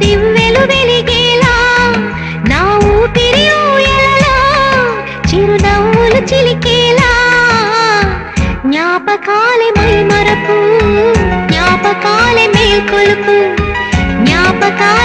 దివ్వెలు వెలిగేలా నా ఊపిరి ఊయలలో చిరునవ్వులు చిలికేలా జ్ఞాపకాలే మైమరపు జ్ఞాపకాలే మేల్కొలుపు జ్ఞాపకాలే